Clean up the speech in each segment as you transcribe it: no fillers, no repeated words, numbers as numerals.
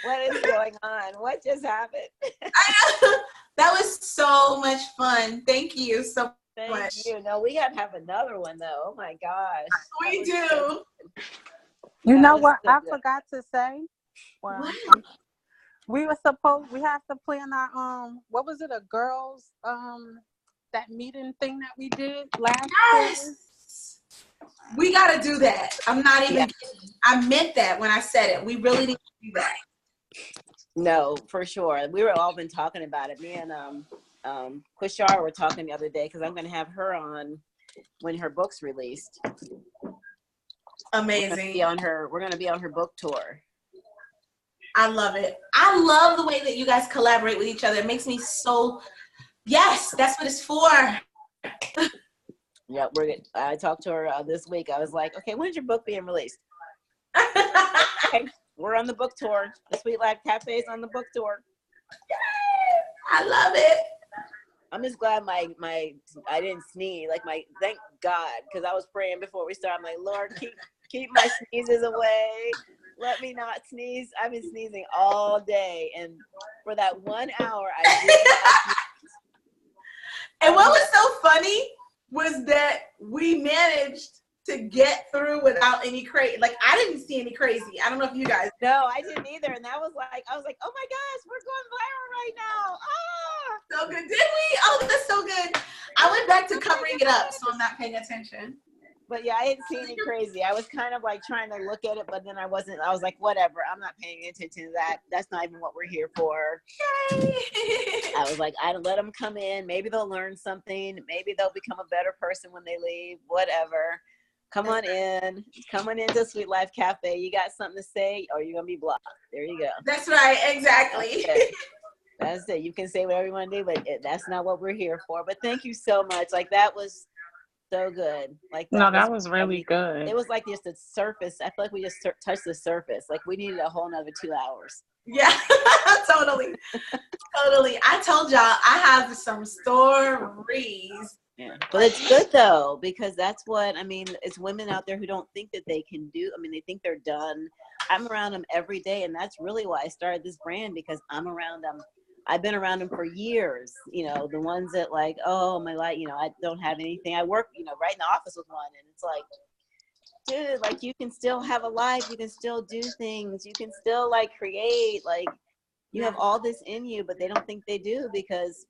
What is going on? What just happened? I know. That was so much fun. Thank you so Thank much. you. No, we gotta have another one though. Oh my gosh. We do. You That know was what so I good. forgot to say? Well, What? we have to plan our what was it, a girls that meeting thing that we did last quarter? Yes. We got to do that. I'm not even Yeah. kidding. I meant that when I said it. We really need to do that. No, for sure. We were all been talking about it. Me and Quishar were talking the other day because I'm gonna have her on when her book's released. Amazing. We're gonna be on her book tour. I love it. I love the way that you guys collaborate with each other. It makes me so, yes, that's what it's for. Yeah, I talked to her this week. I was like, okay, when's your book being released? Okay, we're on the book tour. The Sweet Life Cafe is on the book tour. I love it. I'm just glad I didn't sneeze. Thank God, because I was praying before we started. I'm like, Lord, keep my sneezes away. Let me not sneeze. I've been sneezing all day, and for that 1 hour, I did not sneeze. And what was so funny was that we managed to get through without any crazy. Like, I didn't see any crazy. I don't know if you guys. No, I didn't either. And I was like, oh my gosh, we're going viral right now. Ah! So good. Did we? Oh, that's so good. I went back to covering it up, so I'm not paying attention. But yeah, I didn't see any crazy. I was kind of like trying to look at it, but then I wasn't. I was like, whatever. I'm not paying attention to that. That's not even what we're here for. Yay. I was like, I don't let them come in. Maybe they'll learn something. Maybe they'll become a better person when they leave. Whatever. Come on in. Come on into Sweet Life Cafe. You got something to say, or you're gonna be blocked. There you go. That's right. Exactly. That's it. You can say whatever you want to do, but that's not what we're here for. But thank you so much. Like, that was so good. Like, that was really good. It was like just the surface. I feel like we just touched the surface. Like, we needed a whole nother 2 hours. Yeah, totally. I told y'all I have some stories. Yeah, but it's good though, because that's what I mean. It's women out there who don't think that they can do. I mean, they think they're done. I'm around them every day, and that's really why I started this brand, because I'm around them. I've been around them for years. You know, the ones that like, oh my life, I don't have anything. I work, right in the office with one, and it's like, dude, like, you can still have a life. You can still do things. You can still like create. Like, you have all this in you, but they don't think they do because.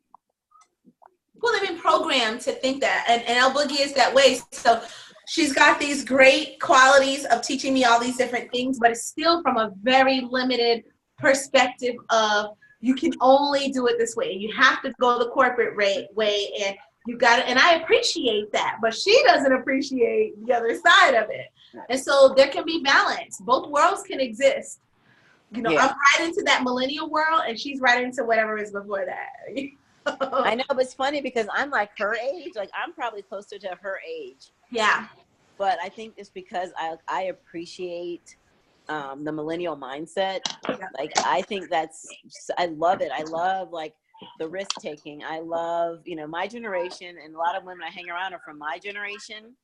Well, they've been programmed to think that, and El Boogie is that way. So she's got these great qualities of teaching me all these different things, but it's still from a very limited perspective of you can only do it this way. You have to go the corporate way, and you got it. And I appreciate that, but she doesn't appreciate the other side of it. And so there can be balance. Both worlds can exist. I'm right into that millennial world, and she's right into whatever is before that. I know, but it's funny because I'm like her age. Like, I'm probably closer to her age. Yeah. But I think it's because I appreciate the millennial mindset. Like, I think I love it. I love like the risk taking. I love, my generation, and a lot of women I hang around are from my generation,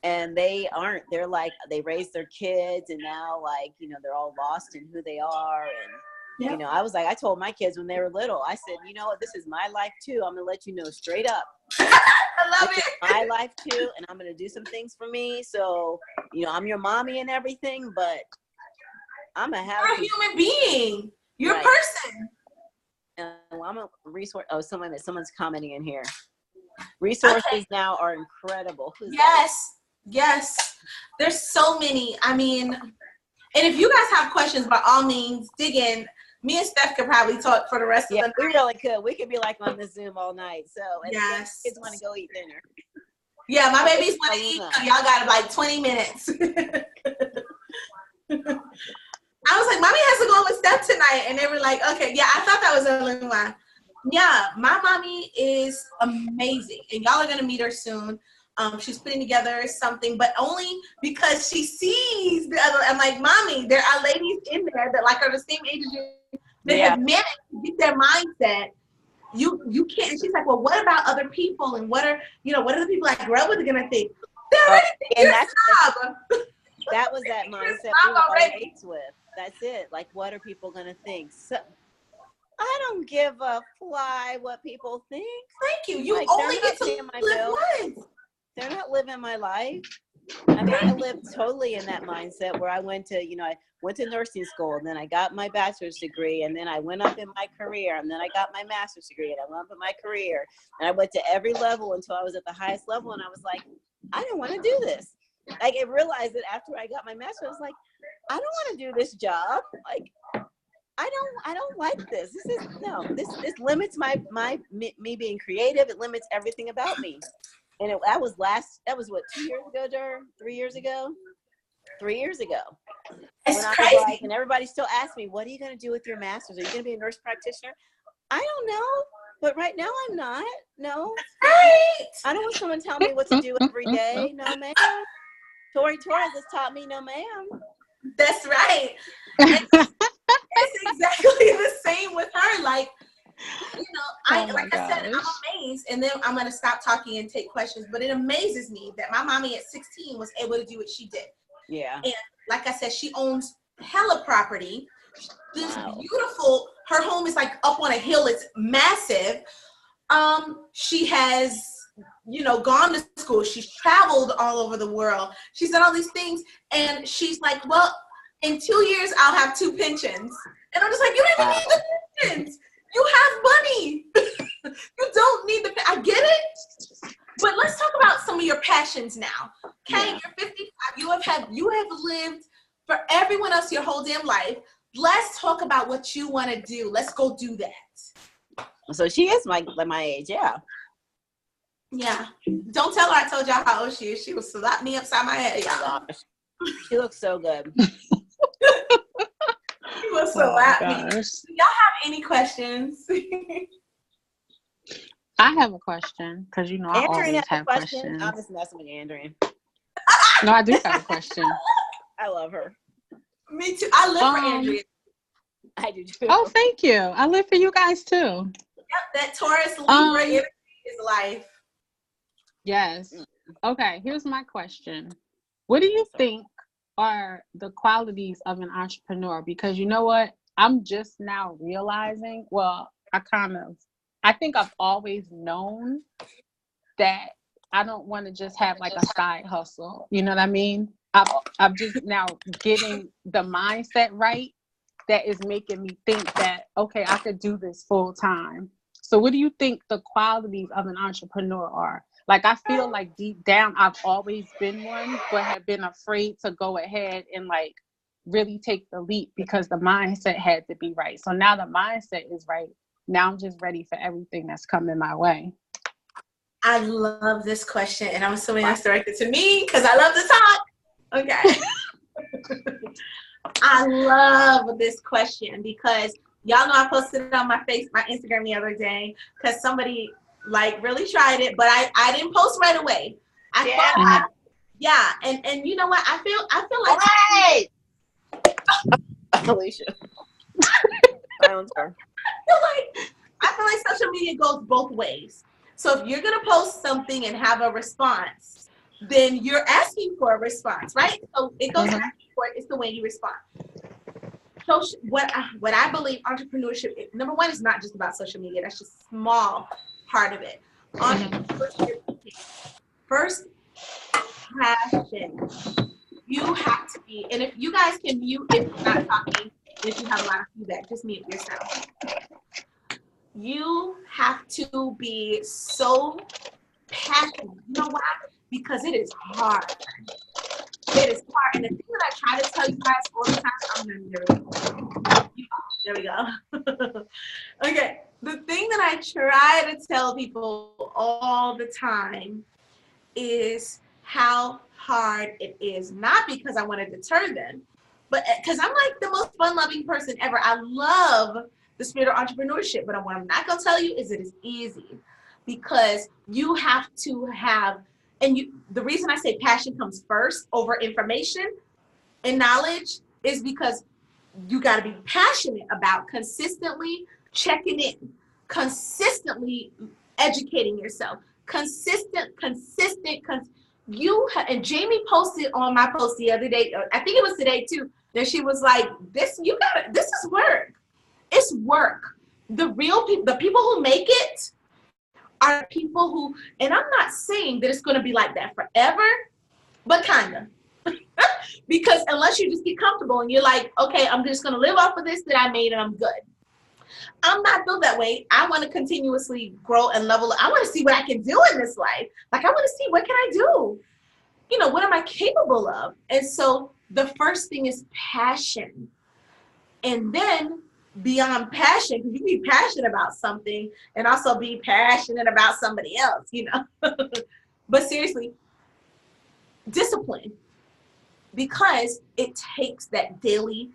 and they aren't. They're like, they raised their kids, and now like, they're all lost in who they are. And Yep. I was like, I told my kids when they were little, I said, you know what, this is my life too. I'm gonna let you know straight up. I love it. My life too, and I'm gonna do some things for me. So, I'm your mommy and everything, but I'm gonna have. You're a human being. You're right. A person. I'm a resource. Oh, someone's commenting in here. Resources now are incredible. Yes. There's so many. I mean, and if you guys have questions, by all means, dig in. Me and Steph could probably talk for the rest of the night. We really could. We could be like on the Zoom all night. So, and yes. Kids want to go eat dinner. Yeah, my babies want to eat. So y'all got like 20 minutes. I was like, Mommy has to go with Steph tonight. And they were like, okay. Yeah, I thought that was a little while. Yeah, my mommy is amazing. And y'all are going to meet her soon. She's putting together something, but only because she sees the other. I'm like, Mommy, there are ladies in there that like are the same age as you that have managed to get their mindset. You can't. And she's like, well, what about other people? And what are the people I grew up with are gonna think? They're already think you're a snob. That was that mindset we were raised with. That's it. Like, what are people going to think? So, I don't give a fly what people think. Thank you. You Like, only they're get not to paying my live bills. once. They're not living my life. I mean, I lived totally in that mindset where I went to, I went to nursing school, and then I got my bachelor's degree, and then I went up in my career, and then I got my master's degree, and I went up in my career, and I went to every level until I was at the highest level, and I was like, I don't want to do this. Like, I realized that after I got my master's, I was like, I don't want to do this job. Like, I don't like this. This limits me being creative. It limits everything about me. And that was what, 2 years ago, Dur? 3 years ago? 3 years ago. It's When I crazy. was like, and everybody still asks me, what are you going to do with your master's? Are you going to be a nurse practitioner? I don't know. But right now I'm not. No. Right. I don't want someone to tell me what to do every day. No, ma'am. Tori Torres has taught me, no, ma'am. That's right. It's exactly the same with her. Like, I said, I'm amazed, and then I'm going to stop talking and take questions, but it amazes me that my mommy at 16 was able to do what she did. Yeah. And like I said, she owns hella property. This Wow. beautiful, her home is like up on a hill. It's massive. She has, gone to school. She's traveled all over the world. She's done all these things. And she's like, well, in 2 years, I'll have 2 pensions. And I'm just like, you don't even need the pensions. You have money. You don't need I get it. But let's talk about some of your passions now. Okay, Yeah. You're 55. You have lived for everyone else your whole damn life. Let's talk about what you want to do. Let's go do that. So she is my age, yeah. Yeah. Don't tell her I told y'all how old she is. She will slap me upside my head, y'all. Gosh. She looks so good. She will slap me. gosh. Do y'all have any questions? I have a question because I Andrian always has a have question. questions. I'm just messing with Andrian. No, I do have a question. I love her. Me too. I live for Andrea. I do too. Oh, thank you. I live for you guys too. Yep, that Taurus Libra energy is life. Yes. Okay, here's my question. What do you think are the qualities of an entrepreneur? Because you know what? I'm just now realizing, well, I think I've always known that I don't want to just have like a side hustle. You know what I mean? I'm just now getting the mindset right that is making me think that, okay, I could do this full time. So what do you think the qualities of an entrepreneur are? Like, I feel like deep down, I've always been one, but have been afraid to go ahead and like really take the leap because the mindset had to be right. So now the mindset is right. Now I'm just ready for everything that's coming my way. I love this question, and I'm assuming that's directed to me because I love to talk. Okay. I love this question because y'all know I posted it on my Instagram the other day because somebody like really tried it, but I didn't post right away. And you know what? I feel like Alicia. Silence her. I feel like social media goes both ways. So if you're gonna post something and have a response, then you're asking for a response, right? So it goes back and forth. It's the way you respond. So what I believe entrepreneurship, number one, is not just about social media. That's just a small part of it. Entrepreneurship, first, passion. You have to be, and if you guys can mute if you're not talking, if you have a lot of feedback, just mute yourself. You have to be so passionate. You know why? Because it is hard. It is hard. And the thing that I try to tell you guys all the time, there we go. Okay. The thing that I try to tell people all the time is how hard it is. Not because I want to deter them, but because I'm like the most fun-loving person ever. I love the spirit of entrepreneurship, but what I'm not going to tell you is it is easy because you have to have, the reason I say passion comes first over information and knowledge is because you got to be passionate about consistently checking in, consistently educating yourself, and Jamie posted on my post the other day, I think it was today too, And she was like, this is work. It's work. The real people, the people who make it are people who, and I'm not saying that it's going to be like that forever, but kind of. Because unless you just get comfortable and you're like, okay, I'm just going to live off of this that I made and I'm good. I'm not built that way. I want to continuously grow and level. I want to see what I can do in this life. Like, I want to see, what can I do? You know, what am I capable of? And so the first thing is passion. And then beyond passion, because you can be passionate about something and also be passionate about somebody else, you know. But seriously, discipline. Because it takes that daily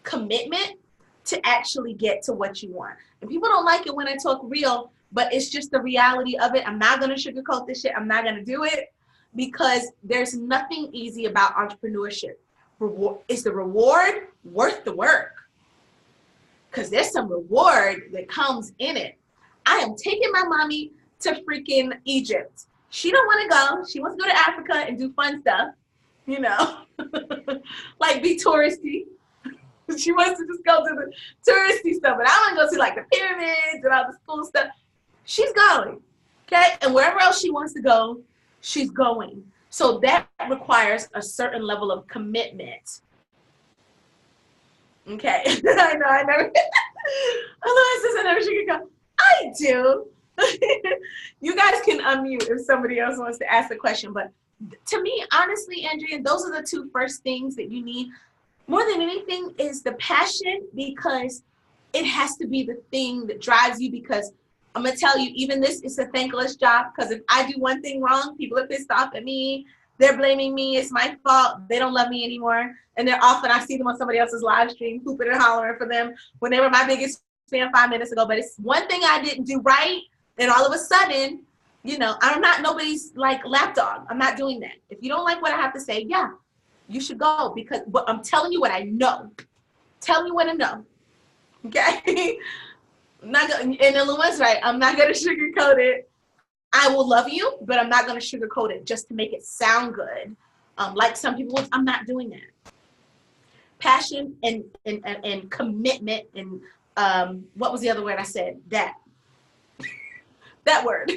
commitment to actually get to what you want. And people don't like it when I talk real, but it's just the reality of it. I'm not going to sugarcoat this shit. I'm not going to do it, because there's nothing easy about entrepreneurship. Is the reward worth the work? Because there's some reward that comes in it. I am taking my mommy to freaking Egypt. She don't want to go. She wants to go to Africa and do fun stuff, you know, like be touristy. She wants to just go to the touristy stuff, but I want to go see like the pyramids and all the cool stuff. She's going, okay? And wherever else she wants to go, she's going. So that requires a certain level of commitment. Okay, I never, I never should go. I do. You guys can unmute if somebody else wants to ask a question, but to me, honestly, Andrea, those are the two first things that you need. More than anything is the passion, because it has to be the thing that drives you. Because I'm going to tell you, even this is a thankless job, because if I do one thing wrong, people are pissed off at me. They're blaming me. It's my fault. They don't love me anymore. And they're often, I see them on somebody else's live stream, hooping and hollering for them when they were my biggest fan 5 minutes ago. But it's one thing I didn't do right. And all of a sudden, you know, I'm not nobody's like lapdog. I'm not doing that. If you don't like what I have to say, yeah, you should go, because I'm telling you what I know. Tell me what I know. Okay? Not gonna, and Lua's right. I'm not going to sugarcoat it. I will love you, but I'm not going to sugarcoat it just to make it sound good. Like some people, I'm not doing that. Passion and commitment and what was the other word I said? That word.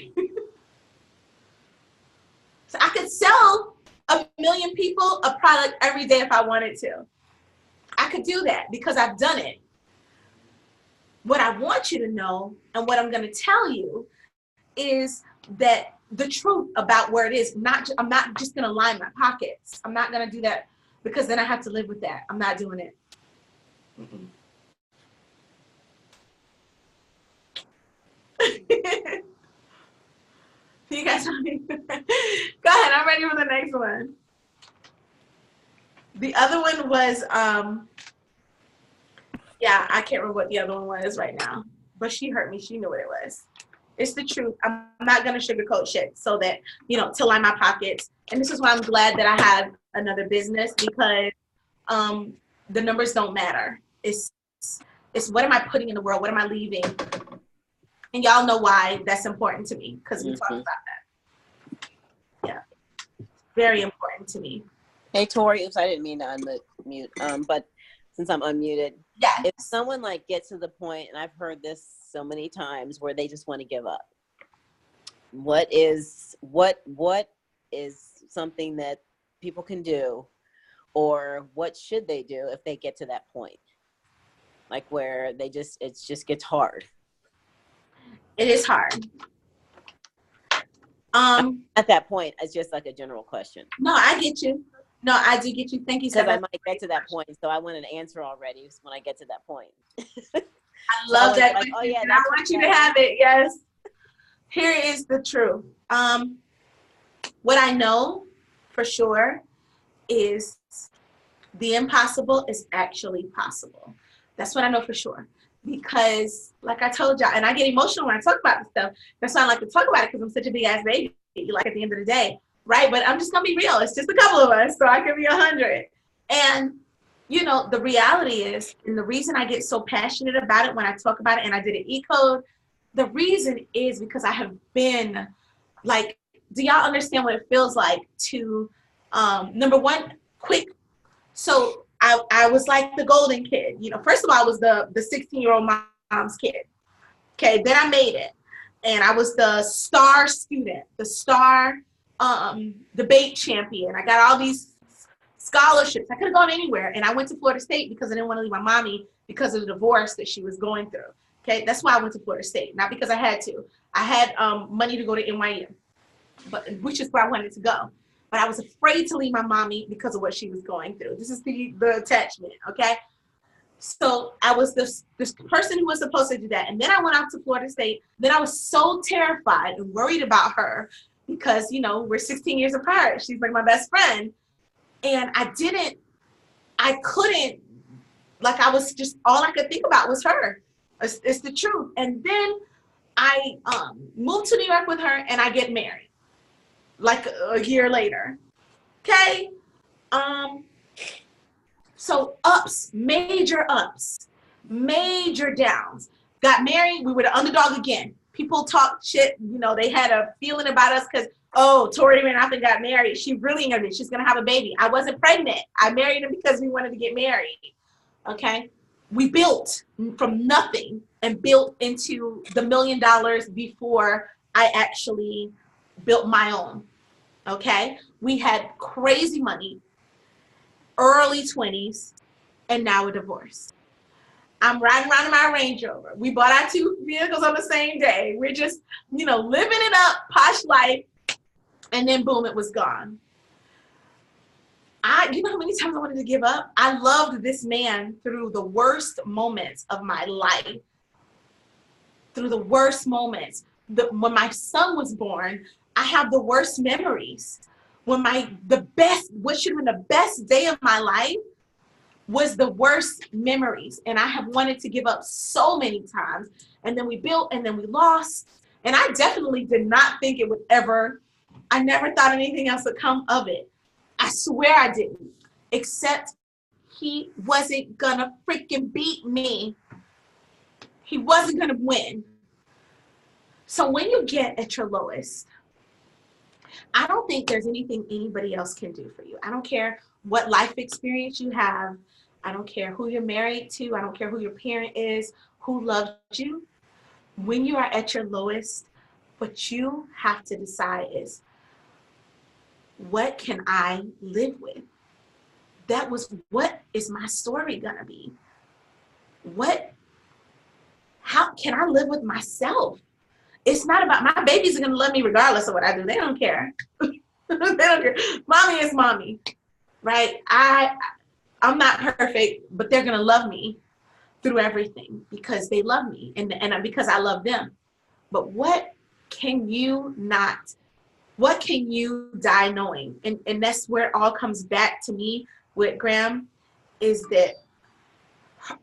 So I could sell 1 million people a product every day if I wanted to. I could do that because I've done it. What I want you to know, and what I'm going to tell you, is that the truth about where it is. I'm not just going to line my pockets. I'm not going to do that, because then I have to live with that. I'm not doing it. You guys, go ahead. I'm ready for the next one. The other one was, yeah, I can't remember what the other one was right now, but she heard me. She knew what it was. It's the truth. I'm not going to sugarcoat shit so that, you know, to line my pockets. And this is why I'm glad that I have another business, because the numbers don't matter. It's what am I putting in the world? What am I leaving? And y'all know why that's important to me, because we talked about that. Yeah. Very important to me. Hey, Tori, oops, I didn't mean to unmute, but since I'm unmuted, yeah. If someone like gets to the point, and I've heard this so many times, where they just want to give up, what is something that people can do, or what should they do if they get to that point, like where it just gets hard? It is hard. At that point, it's just like a general question. No, I get you. No, I do get you. Thank you so much. Because I might get to that point, so I want an answer already when I get to that point. I love that. Like, oh yeah, and I want you to have it. Yes. Here is the truth. What I know for sure is the impossible is actually possible. That's what I know for sure. Because like I told y'all, and I get emotional when I talk about this stuff. That's why I like to talk about it, because I'm such a big ass baby, like at the end of the day. Right? But I'm just going to be real. It's just a couple of us, so I can be 100. And, you know, the reality is, and the reason I get so passionate about it when I talk about it, and I did an E-Code, the reason is because I have been, like, do y'all understand what it feels like to, number one, quick. So I was like the golden kid. You know, first of all, I was the 16-year-old mom's kid. Okay, then I made it. And I was the star student, the star debate champion. I got all these scholarships. I could have gone anywhere. And I went to Florida State because I didn't want to leave my mommy because of the divorce that she was going through. Okay, that's why I went to Florida State, not because I had to. I had money to go to NYU, which is where I wanted to go. But I was afraid to leave my mommy because of what she was going through. This is the attachment, okay? So I was this person who was supposed to do that. And then I went out to Florida State. Then I was so terrified and worried about her because, you know, we're 16 years apart. She's like my best friend. And I couldn't, like I was just, all I could think about was her. It's the truth. And then I moved to New York with her and I get married like a year later. Okay. So ups, major downs. Got married, we were the underdog again. People talked shit, you know, they had a feeling about us because, oh, Tori ran off and got married. She really gonna be, she's gonna have a baby. I wasn't pregnant. I married him because we wanted to get married. Okay. We built from nothing and built into the $1 million before I actually built my own. Okay. We had crazy money, early 20s, and now a divorce. I'm riding around in my Range Rover. We bought our 2 vehicles on the same day. We're just, you know, living it up, posh life, and then boom, it was gone. You know how many times I wanted to give up? I loved this man through the worst moments of my life. Through the worst moments. When my son was born, I have the worst memories. When what should have been the best day of my life was the worst memories. And I have wanted to give up so many times. And then we built and then we lost. And I definitely did not think it would ever, I never thought anything else would come of it. I swear I didn't. Except he wasn't gonna freaking beat me. He wasn't gonna win. So when you get at your lowest, I don't think there's anything anybody else can do for you. I don't care what life experience you have. I don't care who you're married to. I don't care who your parent is, who loved you. When you are at your lowest, what you have to decide is, what can I live with? What is my story gonna be? How can I live with myself? It's not about, my babies are gonna love me regardless of what I do. They don't care. They don't care. Mommy is mommy, right? I'm not perfect, but they're gonna love me through everything because they love me and because I love them. But what can you die knowing? And that's where it all comes back to me with Graham, is that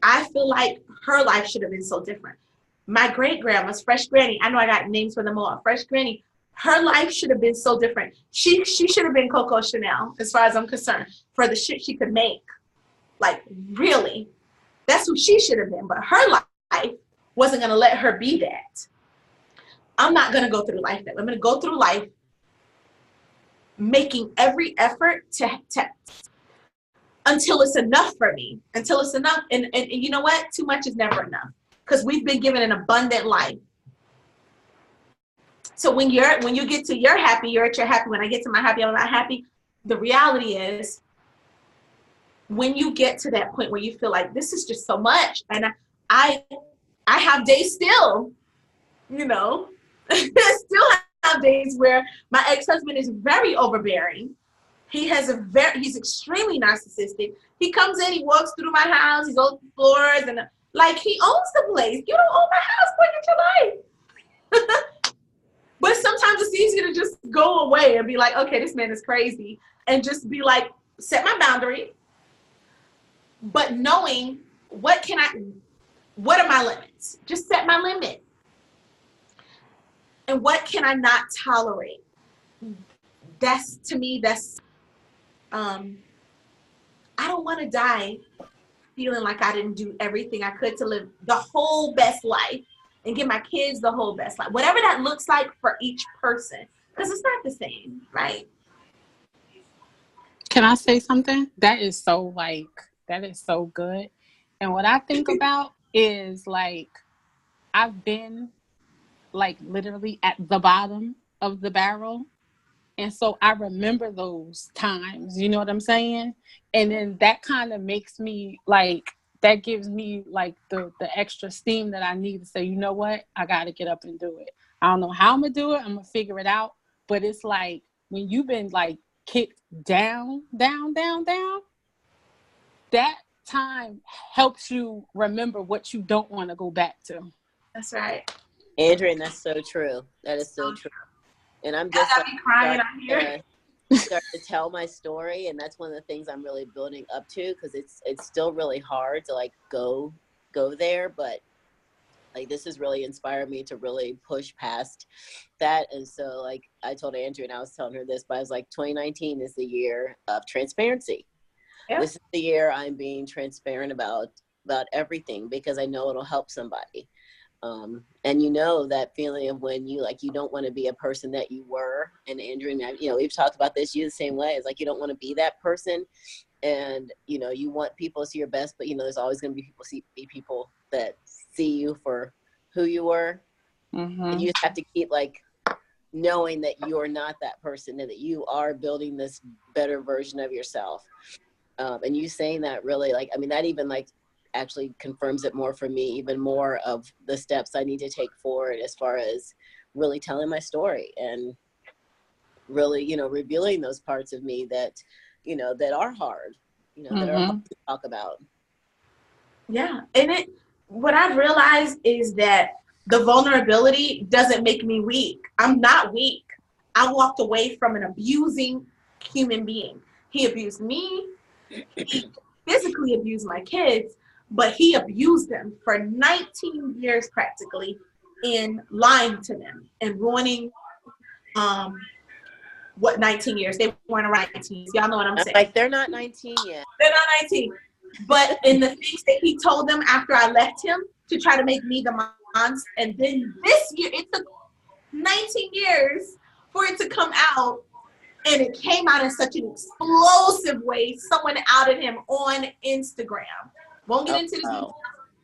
I feel like her life should have been so different. My great grandma's Fresh Granny, I know I got names for them all. Fresh Granny, her life should have been so different. She should have been Coco Chanel, as far as I'm concerned, for the shit she could make. Like, really, that's who she should have been. But her life wasn't gonna let her be that. I'm not gonna go through life that way. I'm gonna go through life making every effort to until it's enough for me, until it's enough. And you know what? Too much is never enough, because we've been given an abundant life. So when you get to your happy, you're at your happy. When I get to my happy, I'm not happy. The reality is, when you get to that point where you feel like this is just so much, and I have days still, you know, still have days where my ex-husband is very overbearing. He's extremely narcissistic. He comes in, he walks through my house, he's on the floors, and like, he owns the place. You don't own my house, boy, get your life. But sometimes it's easier to just go away and be like, okay, this man is crazy, and just be like, set my boundary. But knowing what are my limits? Just set my limit. And what can I not tolerate? To me, I don't want to die feeling like I didn't do everything I could to live the whole best life and give my kids the whole best life. Whatever that looks like for each person, because it's not the same, right? Can I say something? That is so, like, That is so good. And what I think about is like, I've been like literally at the bottom of the barrel. And so I remember those times, you know what I'm saying? And then that kind of makes me like, that gives me like the extra steam that I need to say, you know what? I got to get up and do it. I don't know how I'm going to do it. I'm going to figure it out. But it's like when you've been like kicked down, that time helps you remember what you don't want to go back to. That's right. Adrian, that's so true. That is so true. And I'm just like, crying out here. Start to tell my story, and that's one of the things I'm really building up to, because it's still really hard to like go there, but like this has really inspired me to really push past that. And so like I told Andrew, and I was telling her this, but I was like, 2019 is the year of transparency. Yeah. This is the year I'm being transparent about everything, because I know it'll help somebody. And you know that feeling of when you like, you don't want to be a person that you were. And Andrew and I, you know, we've talked about this, you the same way. It's like, you don't want to be that person. And, you know, you want people to see your best, but you know, there's always going to be people that see you for who you were. Mm-hmm. And you just have to keep like knowing that you're not that person, and that you are building this better version of yourself. And you saying that really, like, I mean, that even like actually confirms it more for me, even more of the steps I need to take forward as far as really telling my story and really, you know, revealing those parts of me that, you know, that are hard, you know, that are hard to talk about. Yeah. And what I've realized is that the vulnerability doesn't make me weak. I'm not weak. I walked away from an abusing human being. He abused me. He physically abused my kids, but he abused them for 19 years practically, in lying to them and ruining, 19 years? They weren't around 19 years. Y'all know what I'm saying. Like, they're not 19 yet. They're not 19. But in the things that he told them after I left him to try to make me the monster, and then this year, it took 19 years for it to come out. And it came out in such an explosive way. Someone outed him on Instagram. Won't get into the details,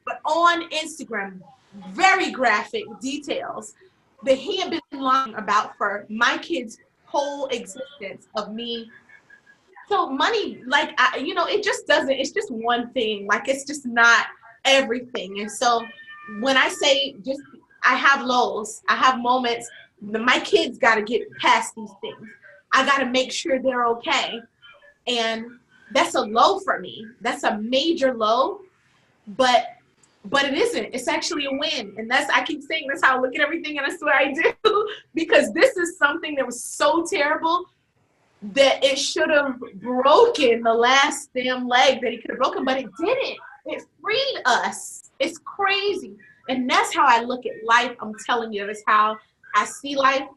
but on Instagram, very graphic details that he had been lying about for my kids' whole existence of me. So money, like, you know, it just doesn't, it's just one thing. Like, it's just not everything. And so when I say just, I have lows, I have moments, my kids got to get past these things. I got to make sure they're okay. And that's a low for me. That's a major low, but it isn't. It's actually a win. And I keep saying that's how I look at everything, and I swear I do, because this is something that was so terrible that it should have broken the last damn leg that he could have broken, but it didn't. It freed us. It's crazy. And that's how I look at life. I'm telling you, that's how I see life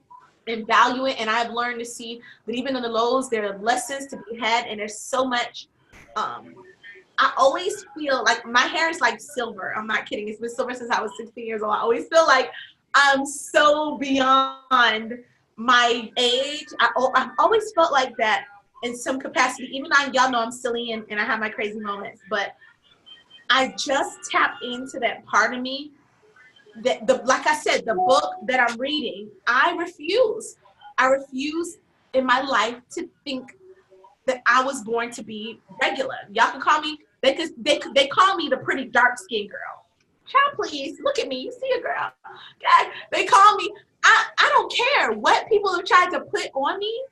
and value it. And I've learned to see that even in the lows, there are lessons to be had, and there's so much. I always feel like my hair is like silver. I'm not kidding. It's been silver since I was 16 years old. I always feel like I'm so beyond my age. I've always felt like that in some capacity. Even though y'all know I'm silly and I have my crazy moments, but I just tap into that part of me that, like I said, the book that I'm reading, I refuse in my life to think that I was born to be regular. Y'all can call me, they call me the pretty dark skinned girl. Child, please look at me. You see a girl. Okay? They call me, I don't care what people have tried to put on me.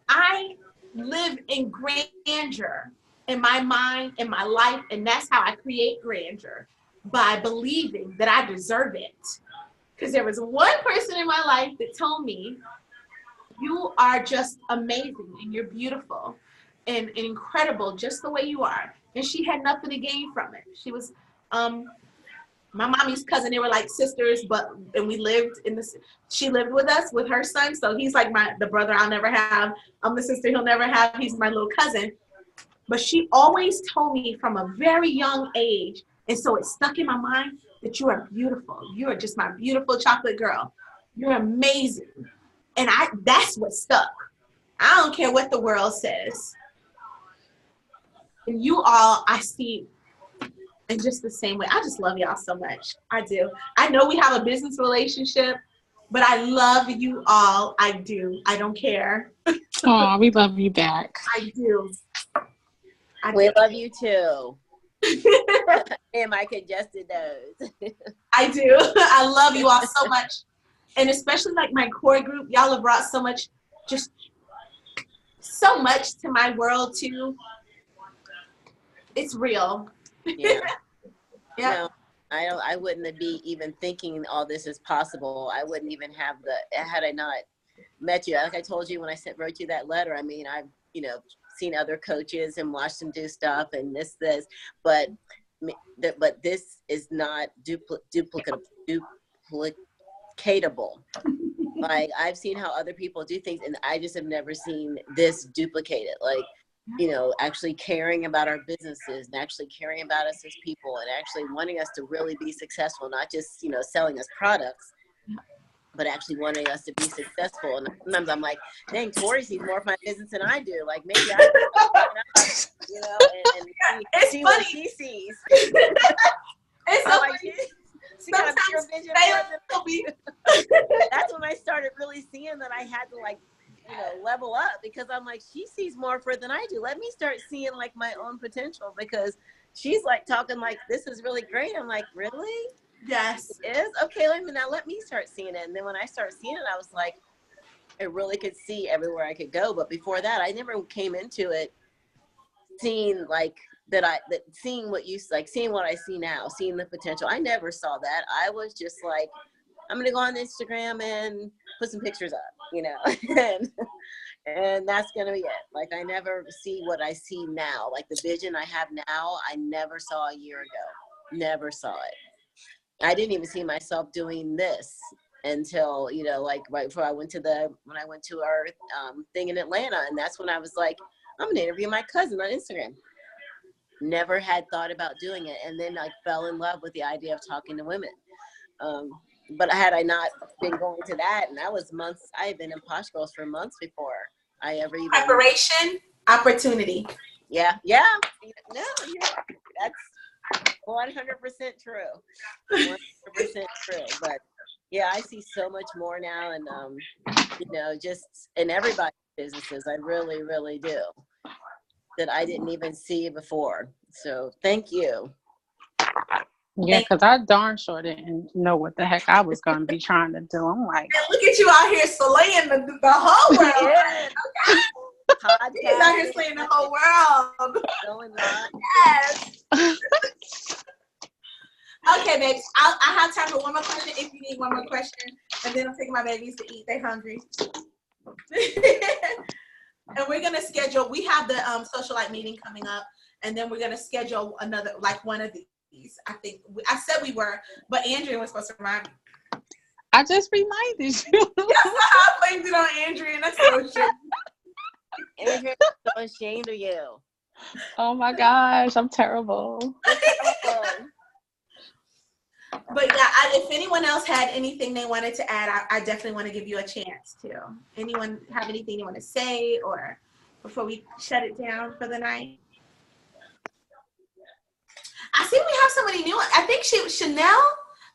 I live in grandeur in my mind, in my life, and that's how I create grandeur, by believing that I deserve it. Because there was one person in my life that told me, you are just amazing and you're beautiful and incredible just the way you are. And she had nothing to gain from it. She was my mommy's cousin. They were like sisters, and we lived she lived with us with her son. So he's like the brother I'll never have. I'm the sister he'll never have. He's my little cousin. But she always told me from a very young age, and so it stuck in my mind, that you are beautiful. You are just my beautiful chocolate girl. You're amazing. And that's what stuck. I don't care what the world says. And you all, I see in just the same way. I just love y'all so much. I do. I know we have a business relationship, but I love you all. I do. I don't care. Oh, we love you back. I do. We love you too. And my congested nose. I do. I love you all so much. And especially like my core group, y'all have brought so much, just so much to my world too. It's real. Yeah. Yeah. No, I wouldn't be even thinking all this is possible. I wouldn't even have had I not met you. Like I told you when I wrote you that letter, I mean, I've, seen other coaches and watched them do stuff and this, but this is not duplicatable. Like I've seen how other people do things and I just have never seen this duplicated. Like, actually caring about our businesses and actually caring about us as people and actually wanting us to really be successful, not just, selling us products, but actually wanting us to be successful. And sometimes I'm like, dang, Tori sees more of my business than I do. Like maybe I and see what she sees. It's so like, she got a bigger vision. That's when I started really seeing that I had to level up, because I'm like, she sees more for than I do. Let me start seeing like my own potential, because she's like talking like this is really great. I'm like, really? Yes. It is? Okay, let me start seeing it. And then when I started seeing it, I was like, I really could see everywhere I could go. But before that, I never came into it seeing like seeing what I see now, seeing the potential. I never saw that. I was just like, I'm gonna go on Instagram and put some pictures up, and that's gonna be it. Like I never see what I see now. Like the vision I have now, I never saw a year ago. Never saw it. I didn't even see myself doing this until, like right before I went to our thing in Atlanta. And that's when I was like, I'm gonna interview my cousin on Instagram. Never had thought about doing it. And then I fell in love with the idea of talking to women. But had I not been going to that, and that was months, I had been in Posh Girls for months before I ever even. Preparation, opportunity. Yeah. No, that's 100% true. 100% true. But yeah, I see so much more now, and just in everybody's businesses, I really, really do, that I didn't even see before. So thank you. Yeah, because I darn sure didn't know what the heck I was going to be trying to do. I'm like, look at you out here slaying the whole world. Yeah. Okay. He's out here slaying the whole world. Yes. Okay, babes. I have time for one more question if you need one more question. And then I'm taking my babies to eat. They're hungry. And we're going to schedule, we have the socialite meeting coming up. And then we're going to schedule another, like one of these. I think I said we were, but Andrea was supposed to remind me. I just reminded you. Yes, I blamed it on Andrea, and that's so shit. Andrea, I'm so ashamed of you. Oh my gosh, I'm terrible. But yeah, if anyone else had anything they wanted to add, I definitely want to give you a chance to. Anyone have anything you want to say, or before we shut it down for the night? I see we have somebody new. I think Chanel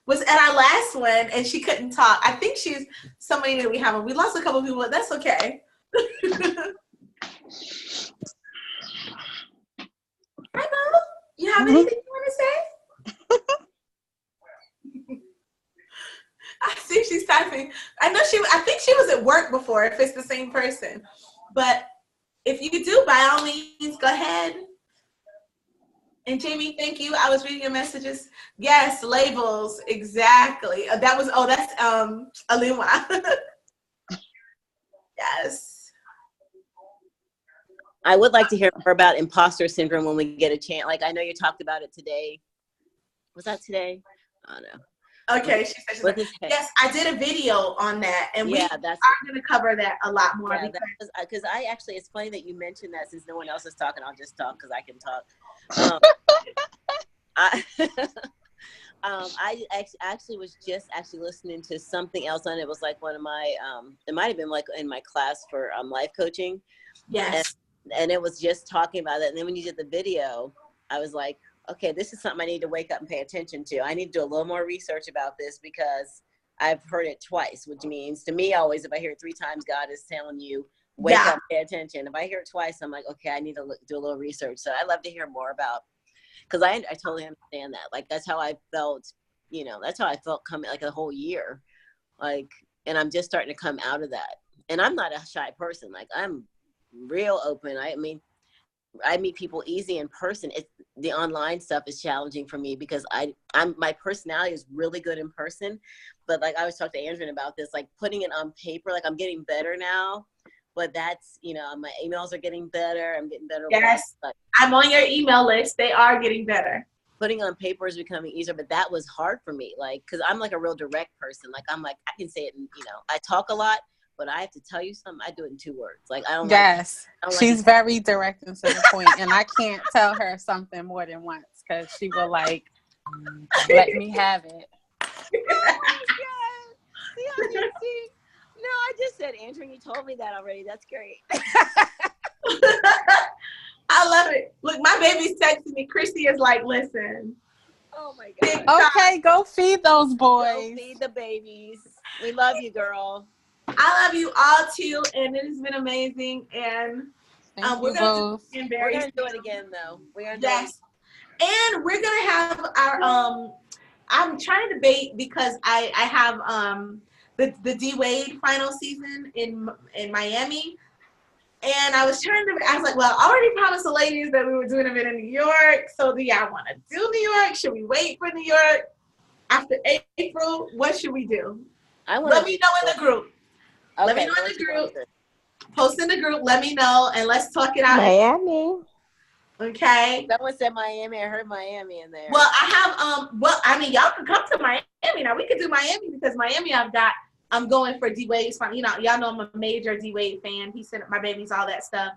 was at our last one and she couldn't talk. I think she's somebody new we have. We lost a couple people, but that's okay. Hi, Mo. You have anything you want to say? I see she's typing. I think she was at work before, if it's the same person. But if you do, by all means, go ahead. And Jamie, thank you. I was reading your messages. Yes, labels, exactly. That's Aluma. Yes. I would like to hear more about imposter syndrome when we get a chance. Like, I know you talked about it today. Was that today? Oh, no. Okay, she said yes, I did a video on that, and we are going to cover that a lot more. Yeah, because I actually, it's funny that you mentioned that. Since no one else is talking, I'll just talk because I can talk. I actually was just listening to something else, and it was like one of my, it might have been like in my class for life coaching. Yes. and it was just talking about it. And then when you did the video, I was like, okay, this is something I need to wake up and pay attention to. I need to do a little more research about this because I've heard it twice, which means to me always, if I hear it 3 times, God is telling you, wake up, pay attention. If I hear it twice, I'm like, okay, I need to do a little research. So I'd love to hear more about, because I totally understand that. Like, that's how I felt, that's how I felt coming like a whole year. Like, and I'm just starting to come out of that. And I'm not a shy person. Like, I'm real open. I mean, I meet people easy in person. The online stuff is challenging for me because my personality is really good in person, but like I was talking to Andrew about this, like putting it on paper, like I'm getting better now, but that's, my emails are getting better. I'm getting better. Yes. I'm on your email list. They are getting better. Putting on paper is becoming easier, but that was hard for me. Like, cause I'm like a real direct person. Like, I'm like, I can say it in, I talk a lot, but I have to tell you something, I do it in 2 words. Like, I don't she's very direct and to the point, and I can't tell her something more than once because she will like let me have it. Oh my God. See, no, I just said, Andrew, you told me that already. That's great. I love it. Look, my baby's texting me. Christy is like, listen. Oh my God. Okay, go feed those boys. Go feed the babies. We love you, girl. I love you all too, and it has been amazing. And we're gonna do it again, though. Yes, and we're gonna have our I'm trying to debate because I have the D Wade final season in Miami, and I was like, well, I already promised the ladies that we were doing them in New York. So do y'all want to do New York? Should we wait for New York after April? What should we do? Let me know in the group. Okay, let me know in the group. Post in the group. Let me know, and let's talk it out. Miami. Okay. Someone said Miami. I heard Miami in there. Well, I have y'all can come to Miami now. We could do Miami because Miami I'm going for D Wade's fun. Y'all know I'm a major D Wade fan. He sent my babies all that stuff.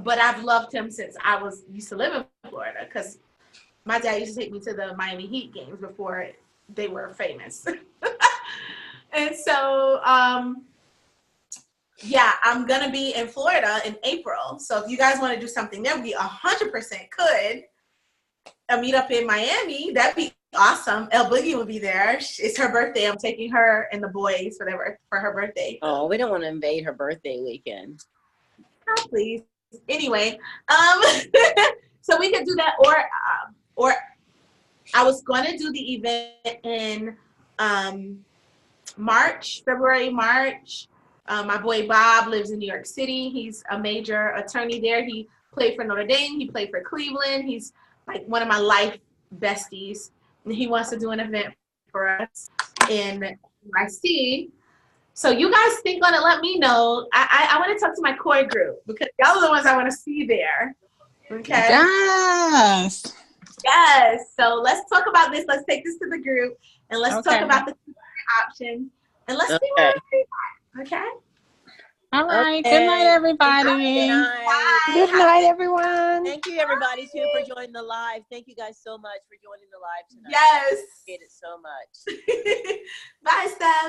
But I've loved him since I used to live in Florida because my dad used to take me to the Miami Heat games before they were famous. And so I'm gonna be in Florida in April. So if you guys want to do something there, we 100% could. Meet up in Miami. That'd be awesome. El Boogie will be there. It's her birthday. I'm taking her and the boys for her birthday. Oh, we don't want to invade her birthday weekend. Oh, please. Anyway, so we could do that, or I was going to do the event in February, March. My boy Bob lives in New York City. He's a major attorney there. He played for Notre Dame. He played for Cleveland. He's like one of my life besties. And he wants to do an event for us in NYC. So you guys think on it, let me know. I want to talk to my core group because y'all are the ones I want to see there. Okay? Yes. Yes. So let's talk about this. Let's take this to the group and let's talk about the options. And let's see what okay? All right. Okay. Good night, everybody. Good night, everyone. Thank you, everybody, too, for joining the live. Thank you guys so much for joining the live tonight. Yes. I appreciate it so much. Bye, Steph.